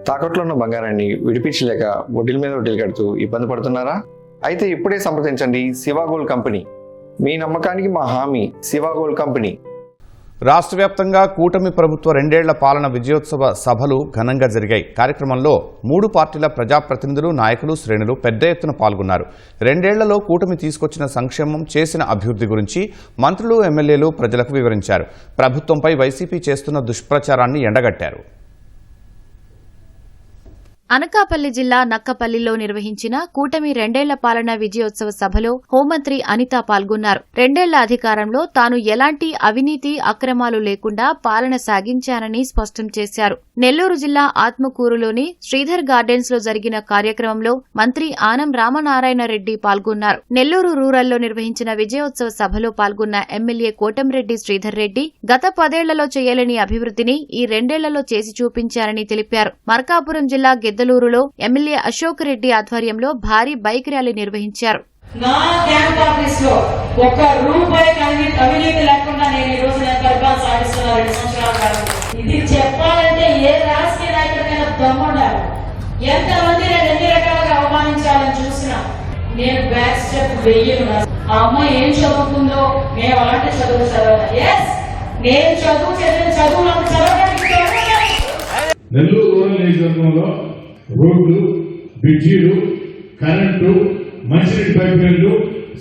తాకట్లో ఉన్న బంగారాన్ని విడిపించలేక వడ్డీల మీద వడ్డీలు కడుతూ ఇబ్బంది పడుతున్నారా? అయితే ఇప్పుడే సంప్రదించండి శివ గోల్డ్ కంపెనీ. మీ నమ్మకానికి మా హామీ శివ గోల్డ్ కంపెనీ. రాష్ట్ర వ్యాప్తంగా కూటమి ప్రభుత్వ 2 ఏళ్ల పాలన విజయోత్సవ సభలు ఘనంగా జరిగాయి. కార్యక్రమంలో 3 పార్టీల ప్రజాప్రతినిధులు, నాయకులు, శ్రేణులు పెద్ద ఎత్తున పాల్గొన్నారు. 2 ఏళ్లలో కూటమి తీసుకొచ్చిన సంక్షేమం, చేసిన అభివృద్ధి గురించి మంత్రులు, ఎమ్మెల్యేలు ప్రజలకు వివరించారు. ప్రభుత్వంపై వైసీపీ చేస్తున్న దుష్ప్రచారాన్ని ఎండగట్టారు. అనకాపల్లి జిల్లా నక్కపల్లిలో నిర్వహించిన కూటమి 2 ఏళ్ల పాలన విజయోత్సవ సభలో హోంమంత్రి అనిత పాల్గొన్నారు. 2 ఏళ్ల అధికారంలో తాను ఎలాంటి అవినీతి, అక్రమాలు లేకుండా పాలన సాగించానని స్పష్టం చేశారు. నెల్లూరు జిల్లా ఆత్మకూరులోని శ్రీధర్ గార్డెన్స్ లో జరిగిన కార్యక్రమంలో మంత్రి ఆనం రామనారాయణ రెడ్డి పాల్గొన్నారు. నెల్లూరు రూరల్లో నిర్వహించిన విజయోత్సవ సభలో పాల్గొన్న ఎమ్మెల్యే కోటంరెడ్డి శ్రీధర్ రెడ్డి గత 10 ఏళ్లలో చేయలేని అభివృద్ధిని ఈ 2 ఏళ్లలో చేసి చూపించారని తెలిపారు. మార్కాపురం జిల్లా గిద్దలూరులో ఎమ్మెల్యే అశోక్ రెడ్డి ఆధ్వర్యంలో భారీ బైక్ ర్యాలీ నిర్వహించారు. నా క్యాంప్ ఆఫీస్ లో ఒక్క రూపాయి అవినీతి లేకుండా నేను ఈ రోజు పరిపాలన సాగిస్తున్నా 2 సంవత్సరాల కాలంలో. ఇది చెప్పాలంటే ఏ రాజకీయ నాయకుడికైనా దమ్ముండాలి. ఎంతమంది నేను ఎన్ని రకాలుగా అవమానించాలని చూసినా నేను బ్యాక్ స్టెప్ వెయ్యను. ఆ అమ్మాయి ఏం చదువుకుందో మేము అలాంటి చదువు చదవాలి. ఎస్, నేను చదివిన చదువులు చదవడానికి నెల్లూరు రూరల్ నియోజకవర్గంలో రోడ్లు, బ్రిడ్జీలు, కరెంటు, మంచినీటి పైపులు,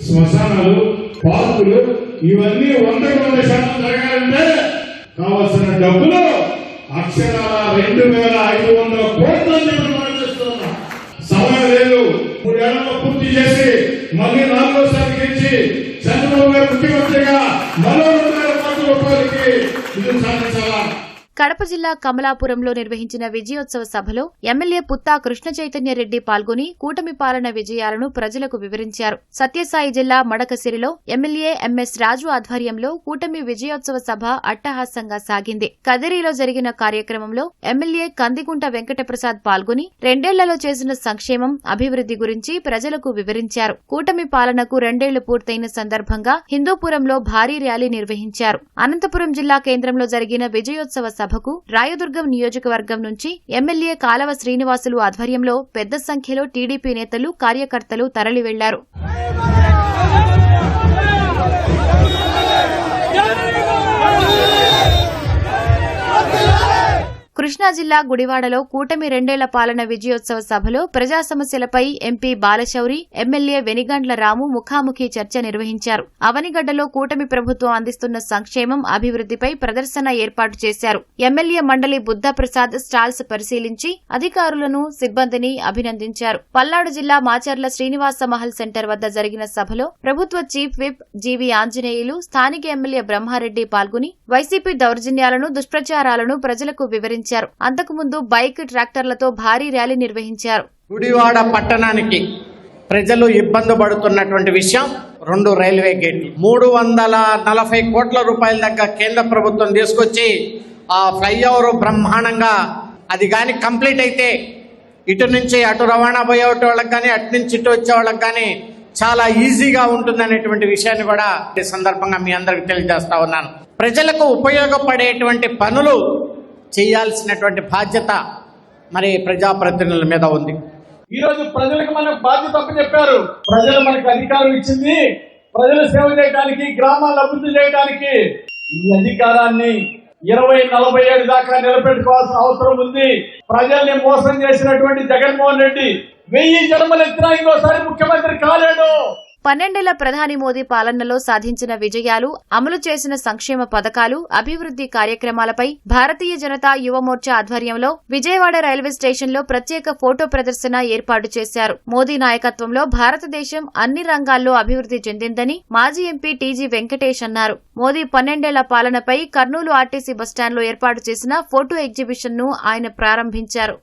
శ్మశానాలు, పార్కులు ఇవన్నీ 100% జరగాలంటే కావాల్సిన డబ్బులు అక్షరాల 2500 కోట్లని చేస్తున్నాం. సమయం లేదు. 3 ఏళ్లలో పూర్తి చేసి మళ్ళీ 4వ గెలిచి చంద్రబాబు గారు ముఖ్యమంత్రిగా మరో 2,000 కోట్ల రూపాయలకి ఇది సాధించాలా. కడప జిల్లా కమలాపురంలో నిర్వహించిన విజయోత్సవ సభలో ఎమ్మెల్యే పుత్తా కృష్ణ చైతన్యరెడ్డి పాల్గొని కూటమి పాలన విజయాలను ప్రజలకు వివరించారు. సత్యసాయి జిల్లా మడకసిరిలో ఎమ్మెల్యే ఎంఎస్ రాజు ఆధ్వర్యంలో కూటమి విజయోత్సవ సభ అట్టహాసంగా సాగింది. కదిరిలో జరిగిన కార్యక్రమంలో ఎమ్మెల్యే కందికుంట వెంకటప్రసాద్ పాల్గొని 2 ఏళ్లలో చేసిన సంక్షేమం, అభివృద్ధి గురించి ప్రజలకు వివరించారు. కూటమి పాలనకు 2 ఏళ్లు పూర్తయిన సందర్భంగా హిందూపురంలో భారీ ర్యాలీ నిర్వహించారు. అనంతపురం జిల్లా కేంద్రంలో జరిగిన విజయోత్సవ సభకు రాయదుర్గం నియోజకవర్గం నుంచి ఎమ్మెల్యే కాలవ శ్రీనివాసులు ఆధ్వర్యంలో పెద్ద సంఖ్యలో టీడీపీ నేతలు, కార్యకర్తలు తరలి వెళ్లారు. కృష్ణా జిల్లా గుడివాడలో కూటమి 2 ఏళ్ల పాలన విజయోత్సవ సభలో ప్రజా సమస్యలపై ఎంపీ బాలశౌరి, ఎమ్మెల్యే వెనిగండ్ల రాము ముఖాముఖి చర్చ నిర్వహించారు. అవనిగడ్డలో కూటమి ప్రభుత్వం అందిస్తున్న సంక్షేమం, అభివృద్ధిపై ప్రదర్శన ఏర్పాటు చేశారు. ఎమ్మెల్యే మండలి బుద్ధప్రసాద్ స్టాల్స్ పరిశీలించి అధికారులను, సిబ్బందిని అభినందించారు. పల్నాడు జిల్లా మాచర్ల శ్రీనివాస మహల్ సెంటర్ వద్ద జరిగిన సభలో ప్రభుత్వ చీఫ్ విప్ జీవీ ఆంజనేయులు, స్థానిక ఎమ్మెల్యే బ్రహ్మారెడ్డి పాల్గొని వైసీపీ దౌర్జన్యాలను, దుష్ప్రచారాలను ప్రజలకు వివరించారు. అంతకుముందు బైక్, ట్రాక్టర్లతో భారీ ర్యాలీ నిర్వహించారు. గుడివాడ పట్టణానికి ప్రజలు ఇబ్బంది పడుతున్నటువంటి విషయం 2 రైల్వే గేట్లు. 340 కోట్ల రూపాయల దాకా కేంద్ర ప్రభుత్వం తీసుకొచ్చి ఆ ఫ్లైఓవర్ బ్రహ్మాండంగా అది కానీ కంప్లీట్ అయితే ఇటు నుంచి అటు రవాణా పోయే వాళ్ళకి కానీ, అటు నుంచి ఇటు వచ్చే వాళ్ళకి కానీ చాలా ఈజీగా ఉంటుందనేటువంటి విషయాన్ని కూడా ఈ సందర్భంగా మీ అందరికి తెలియజేస్తా ఉన్నాను. ప్రజలకు ఉపయోగపడేటువంటి పనులు చేయాల్సినటువంటి బాధ్యత మరి ప్రజాప్రతినిధుల మీద ఉంది. ఈ రోజు ప్రజలకు మనకు బాధ్యత చెప్పారు. ప్రజలు మనకు అధికారం ఇచ్చింది ప్రజలు సేవ చేయడానికి, గ్రామాలను అభివృద్ధి చేయడానికి. ఈ అధికారాన్ని 2047 దాకా నిలబెట్టుకోవాల్సిన అవసరం ఉంది. ప్రజల్ని మోసం చేసినటువంటి జగన్మోహన్ రెడ్డి 1000 జన్మలు ఎత్తినా ఇంకోసారి ముఖ్యమంత్రి కాలేడు. 12 ఏళ్ల ప్రధాని మోదీ పాలనలో సాధించిన విజయాలు, అమలు చేసిన సంక్షేమ పథకాలు, అభివృద్ధి కార్యక్రమాలపై భారతీయ జనతా యువమోర్చా ఆధ్వర్యంలో విజయవాడ రైల్వే స్టేషన్లో ప్రత్యేక ఫోటో ప్రదర్శన ఏర్పాటు చేశారు. మోదీ నాయకత్వంలో భారతదేశం అన్ని రంగాల్లో అభివృద్ధి చెందిందని మాజీ ఎంపీ టీజీ వెంకటేష్ అన్నారు. మోదీ 12 ఏళ్ల పాలనపై కర్నూలు ఆర్టీసీ బస్టాండ్లో ఏర్పాటు చేసిన ఫోటో ఎగ్జిబిషన్ను ఆయన ప్రారంభించారు.